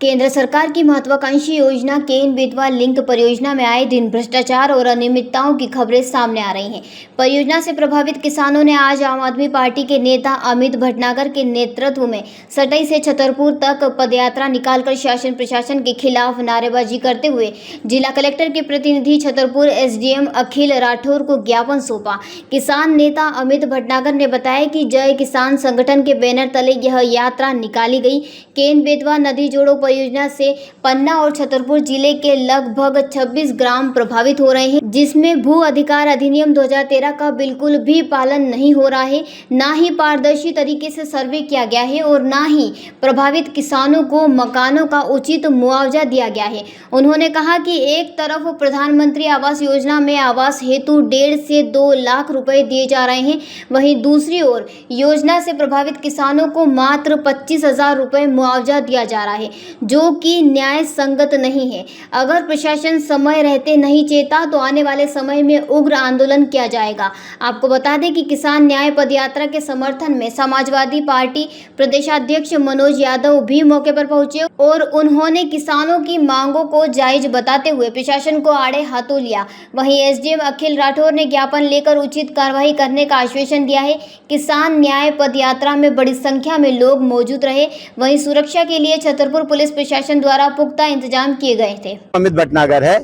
केंद्र सरकार की महत्वाकांक्षी योजना केन बेतवा लिंक परियोजना में आए दिन भ्रष्टाचार और अनियमितताओं की खबरें सामने आ रही हैं। परियोजना से प्रभावित किसानों ने आज आम आदमी पार्टी के नेता अमित भटनागर के नेतृत्व में सटई से छतरपुर तक पदयात्रा निकालकर शासन प्रशासन के खिलाफ नारेबाजी करते हुए जिला कलेक्टर के प्रतिनिधि छतरपुर एसडीएम अखिल राठौर को ज्ञापन सौंपा। किसान नेता अमित भटनागर ने बताया कि जय किसान संगठन के बैनर तले यह यात्रा निकाली गई। केन बेतवा नदी जोड़ो परियोजना से पन्ना और छतरपुर जिले के लगभग 26 ग्राम प्रभावित हो रहे हैं, जिसमें भू अधिकार अधिनियम 2013 का बिल्कुल भी पालन नहीं हो रहा है। ना ही पारदर्शी तरीके से सर्वे किया गया है और ना ही प्रभावित किसानों को मकानों का उचित मुआवजा दिया गया है। उन्होंने कहा कि एक तरफ प्रधानमंत्री आवास योजना में आवास हेतु 1.5 से 2 लाख रुपए दिए जा रहे हैं, वहीं दूसरी ओर योजना से प्रभावित किसानों को मात्र 25,000 रुपए मुआवजा दिया जा रहा है, जो कि न्याय संगत नहीं है। अगर प्रशासन समय रहते नहीं चेता तो आने वाले समय में उग्र आंदोलन किया जाएगा। आपको बता दें कि किसान न्याय पदयात्रा के समर्थन में समाजवादी पार्टी प्रदेशाध्यक्ष मनोज यादव भी मौके पर पहुंचे और उन्होंने किसानों की मांगों को जायज बताते हुए प्रशासन को आड़े हाथों लिया। वहीं एसडीएम अखिल राठौर ने ज्ञापन लेकर उचित कार्रवाई करने का आश्वासन दिया है। किसान न्याय पदयात्रा में बड़ी संख्या में लोग मौजूद रहे। वहीं सुरक्षा के लिए छतरपुर पुलिस प्रशासन द्वारा पुख्ता इंतजाम किए गए थे। अमित भटनागर है,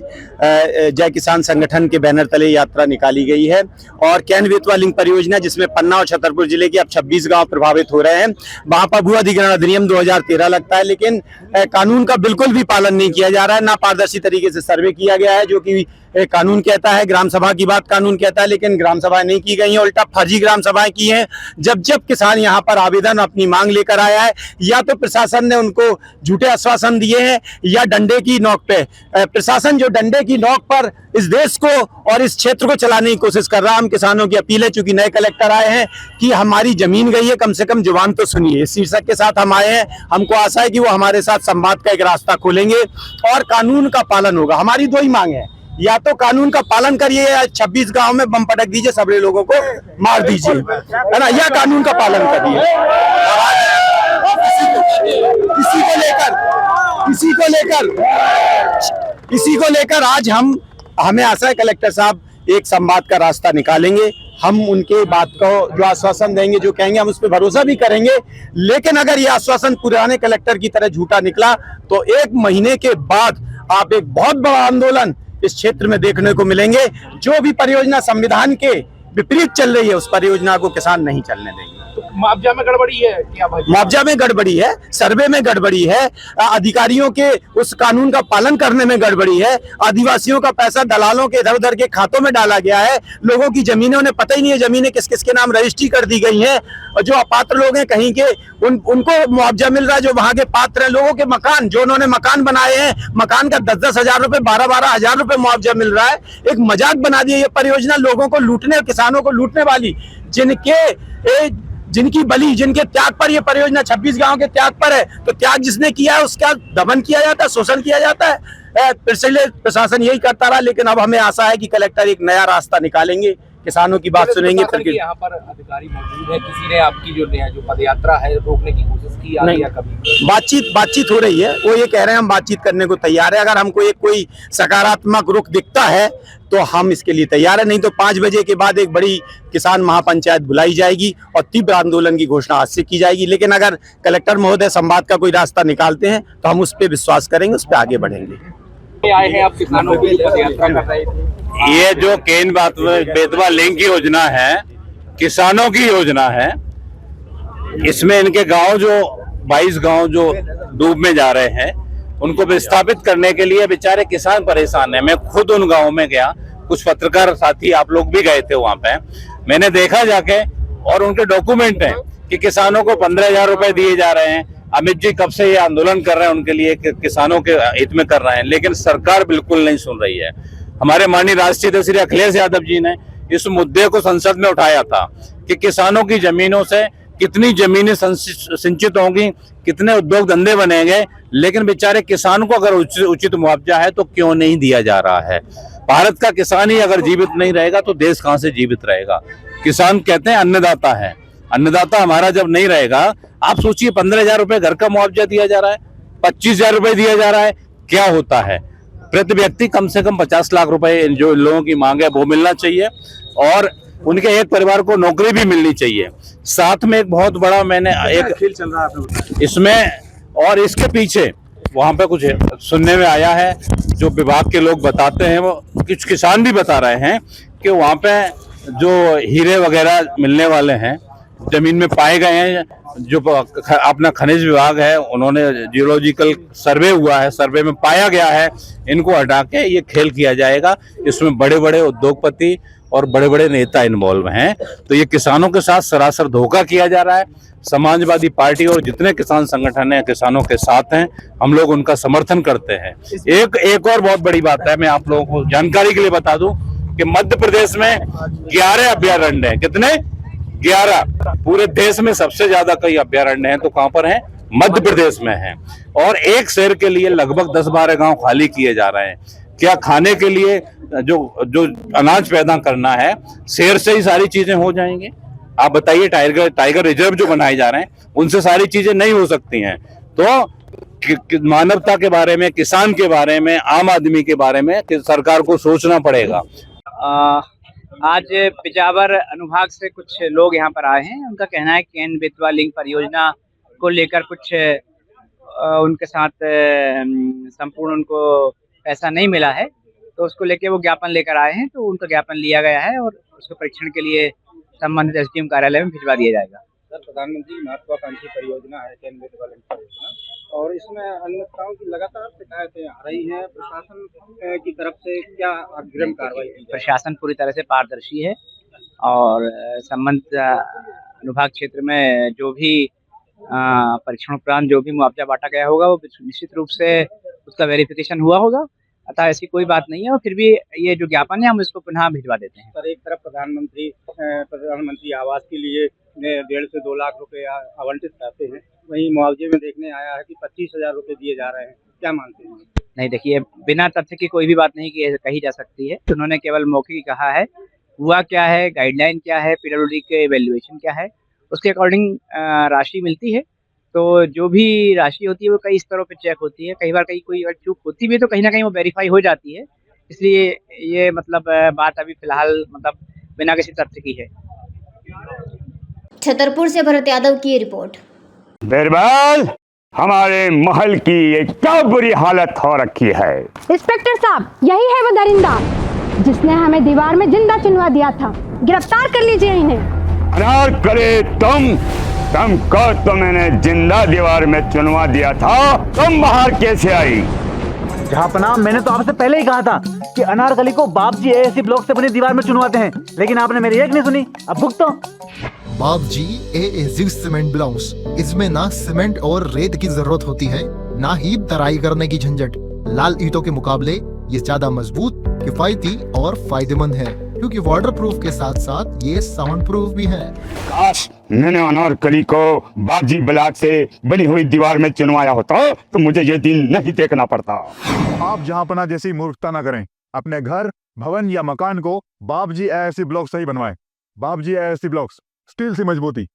जय किसान संगठन के बैनर तले यात्रा निकाली गई है और केन बेतवा लिंक परियोजना जिसमें पन्ना और छतरपुर जिले के अब 26 गांव प्रभावित हो रहे हैं। वहां पर भू अधिग्रहण अधिनियम 2013 लगता है, लेकिन कानून का बिल्कुल भी पालन नहीं किया जा रहा है। ना पारदर्शी तरीके से सर्वे किया गया है, जो कि कानून कहता है। ग्राम सभा की बात कानून कहता है, लेकिन ग्राम सभाएं नहीं की गई हैं, उल्टा फर्जी ग्राम सभाएं की हैं। जब किसान यहाँ पर आवेदन अपनी मांग लेकर आया है, या तो प्रशासन ने उनको झूठे आश्वासन दिए हैं या डंडे की नोक पे प्रशासन जो डंडे की नोक पर इस देश को और इस क्षेत्र को चलाने की कोशिश कर रहा है। हम किसानों की अपील है, चूंकि नए कलेक्टर आए हैं, कि हमारी जमीन गई है, कम से कम जुबान तो सुनिए। इस शीर्षक के साथ हम आए हैं। हमको आशा है कि वो हमारे साथ संवाद का एक रास्ता खोलेंगे और कानून का पालन होगा। हमारी दो ही मांग है, या तो कानून का पालन करिए या 26 गांव में बम पटक दीजिए, सबरे लोगों को मार दीजिए, है ना, या कानून का पालन करिए। इसी को लेकर आज हमें आशा है कलेक्टर साहब एक संवाद का रास्ता निकालेंगे। हम उनके बात को जो आश्वासन देंगे, जो कहेंगे, हम उस पर भरोसा भी करेंगे। लेकिन अगर ये आश्वासन पुराने कलेक्टर की तरह झूठा निकला तो 1 महीने के बाद आप एक बहुत बड़ा आंदोलन इस क्षेत्र में देखने को मिलेंगे। जो भी परियोजना संविधान के विपरीत चल रही है, उस परियोजना को किसान नहीं चलने देंगे। तो मुआवजा में गड़बड़ी है क्या भाई? मुआवजा में गड़बड़ी है, सर्वे में गड़बड़ी है, अधिकारियों के उस कानून का पालन करने में गड़बड़ी है। आदिवासियों का पैसा दलालों के इधर उधर के खातों में डाला गया है। लोगों की जमीनें, उन्हें पता ही नहीं है जमीनें किस किस के नाम रजिस्ट्री कर दी गई हैं, और जो अपात्र लोग हैं कहीं के उनको मुआवजा मिल रहा है। जो वहां के पात्र हैं, लोगों के मकान, जो उन्होंने मकान बनाए हैं, मकान का 10-10 हजार रुपए, 12-12 हजार रुपए मुआवजा मिल रहा है। एक मजाक बना दिया ये परियोजना, लोगों को लूटने, किसानों को लूटने वाली, जिनकी बलि, जिनके त्याग पर ये परियोजना 26 गांव के त्याग पर है। तो त्याग जिसने किया है उसका दमन किया जाता है, शोषण किया जाता है। पिछले प्रशासन यही करता रहा, लेकिन अब हमें आशा है कि कलेक्टर एक नया रास्ता निकालेंगे, किसानों की बात सुनेंगे। यहाँ पर अधिकारी मौजूद है, किसी ने आपकी जो पदयात्रा है रोकने की कोशिश की या कभी? बातचीत हो रही है। वो ये कह रहे हैं हम बातचीत करने को तैयार है। अगर हमको कोई सकारात्मक रुख दिखता है तो हम इसके लिए तैयार है, नहीं तो 5 बजे के बाद एक बड़ी किसान महापंचायत बुलाई जाएगी और तीव्र आंदोलन की घोषणा आज से की जाएगी। लेकिन अगर कलेक्टर महोदय संवाद का कोई रास्ता निकालते हैं तो हम उस पर विश्वास करेंगे, उस पर आगे बढ़ेंगे। आए हैं आप किसानों की पदयात्रा कर रहे थे। ये जो केन बेतवा लिंक की योजना है, किसानों की योजना है। इसमें इनके गांव, जो 22 गांव जो डूब में जा रहे हैं, उनको विस्थापित करने के लिए बेचारे किसान परेशान है। मैं खुद उन गांवों में गया, कुछ पत्रकार साथी आप लोग भी गए थे वहां पे, मैंने देखा जाके, और उनके डॉक्यूमेंट हैं कि किसानों को 15,000 रुपए दिए जा रहे हैं। अमित जी कब से ये आंदोलन कर रहे हैं उनके लिए, किसानों के हित में कर रहे हैं, लेकिन सरकार बिल्कुल नहीं सुन रही है। हमारे माननीय राष्ट्रीय अध्यक्ष श्री अखिलेश यादव जी ने इस मुद्दे को संसद में उठाया था कि किसानों की जमीनों से कितनी जमीनें सिंचित होंगी, कितने उद्योग धंधे बनेंगे, लेकिन बेचारे किसान को अगर उचित मुआवजा है तो क्यों नहीं दिया जा रहा है। भारत का किसान ही अगर जीवित नहीं रहेगा तो देश कहां से जीवित रहेगा। किसान कहते हैं अन्नदाता है, अन्नदाता हमारा जब नहीं रहेगा, आप सोचिए 15,000 रुपए घर का मुआवजा दिया जा रहा है, 25,000 रुपए दिया जा रहा है, क्या होता है? प्रति व्यक्ति कम से कम 50 लाख रुपए जो लोगों की मांग है वो मिलना चाहिए और उनके एक परिवार को नौकरी भी मिलनी चाहिए। साथ में एक बहुत बड़ा मैंने एक खेल चल रहा है इसमें और इसके पीछे वहां पे कुछ सुनने में आया है, जो विभाग के लोग बताते हैं, वो कुछ किसान भी बता रहे हैं कि वहां पे जो हीरे वगैरह मिलने वाले हैं जमीन में पाए गए हैं, जो अपना खनिज विभाग है उन्होंने जियोलॉजिकल सर्वे हुआ है, सर्वे में पाया गया है, इनको हटा के ये खेल किया जाएगा। इसमें बड़े बड़े उद्योगपति और बड़े बड़े नेता इन्वॉल्व हैं, तो ये किसानों के साथ सरासर धोखा किया जा रहा है। समाजवादी पार्टी और जितने किसान संगठन हैं किसानों के साथ हैं, हम लोग उनका समर्थन करते हैं। एक और बहुत बड़ी बात है, मैं आप लोगों को जानकारी के लिए बता दूं कि मध्य प्रदेश में 11 अभयारण्य हैं। कितने? 11। पूरे देश में सबसे ज्यादा कई अभयारण्य हैं तो कहां पर हैं? मध्य प्रदेश में हैं। और एक शेर के लिए लगभग 10-12 गांव खाली किए जा रहे हैं। क्या खाने के लिए जो अनाज पैदा करना है, शेर से ही सारी चीजें हो जाएंगी? आप बताइए, टाइगर रिजर्व जो बनाए जा रहे हैं उनसे सारी चीजें नहीं हो सकती हैं। तो मानवता के बारे में, किसान के बारे में, आम आदमी के बारे में सरकार को सोचना पड़ेगा। आज पिजावर अनुभाग से कुछ लोग यहाँ पर आए हैं। उनका कहना है केन बेतवा लिंक परियोजना को लेकर कुछ उनके साथ संपूर्ण उनको पैसा नहीं मिला है, तो उसको लेके वो ज्ञापन लेकर आए हैं। तो उनका ज्ञापन लिया गया है और उसको परीक्षण के लिए संबंधित एसडीएम कार्यालय में भिजवा दिया जाएगा। सर, प्रधानमंत्री महत्वाकांक्षी परियोजना है केन बेतवा लिंक परियोजना, और इसमें अनियमितताओं की लगातार शिकायतें आ रही हैं। प्रशासन की तरफ से क्या अग्रिम कार्रवाई की जाए? प्रशासन पूरी तरह से पारदर्शी है और संबंधित अनुभाग क्षेत्र में जो भी परीक्षण उपरांत जो भी मुआवजा बांटा गया होगा वो निश्चित रूप से उसका वेरिफिकेशन हुआ होगा। अतः ऐसी कोई बात नहीं है और फिर भी ये जो ज्ञापन है हम इसको पुनः भिजवा देते हैं। सर, एक तरफ प्रधानमंत्री आवास के लिए 1.5 से 2 लाख रुपए आवंटित करते हैं, वहीं मुआवजे में देखने आया है कि 25,000 रुपए दिए जा रहे हैं, क्या मानते हैं? नहीं, देखिए, बिना तथ्य की कोई भी बात नहीं कही जा सकती है। उन्होंने केवल मौखिक कहा है। हुआ क्या है, गाइडलाइन क्या है, पीडब्ल्यूडी के इवैल्यूएशन क्या है, उसके अकॉर्डिंग राशि मिलती है। तो जो भी राशि होती है वो कई स्तरों पे चेक होती है। कई बार कोई अगर चूक होती भी है तो कहीं ना कहीं वो वेरीफाई हो जाती है। इसलिए ये मतलब बात अभी फिलहाल मतलब बिना किसी तथ्य की है। छतरपुर से भरत यादव की रिपोर्ट। बिरबल, हमारे महल की ये क्या बुरी हालत हो रखी है। इंस्पेक्टर साहब, यही है वो दरिंदा जिसने हमें दीवार में जिंदा चुनवा दिया था। गिरफ्तार कर लीजिए इन्हें। अनार करे तुमको तो मैंने जिंदा दीवार में चुनवा दिया था, तुम बाहर कैसे आई? जहांपनाह, मैंने तो आपसे पहले ही कहा था कि अनारकली को बाप जी एएसी ब्लॉक से बनी दीवार में चुनवाते हैं, लेकिन आपने मेरी एक नहीं सुनी। अब भुगतो। बाप जी एएसी सीमेंट ब्लॉक्स, इसमें ना सीमेंट और रेत की जरूरत होती है, ना ही तराई करने की झंझट। लाल ईंटों के मुकाबले ये ज्यादा मजबूत, किफायती और फायदेमंद है, क्योंकि वाटर प्रूफ के साथ साथ ये साउंड प्रूफ भी है। काश मैंने अनारकली को बाजी ब्लॉक से बनी हुई दीवार में चुनवाया होता तो मुझे ये दिन नहीं देखना पड़ता। आप जहांपना जैसी मूर्खता न करें। अपने घर, भवन या मकान को बाप जी एएसी ब्लॉक से ही बनवाएं। बाप जी एएसी ब्लॉक्स, स्टील से मजबूती।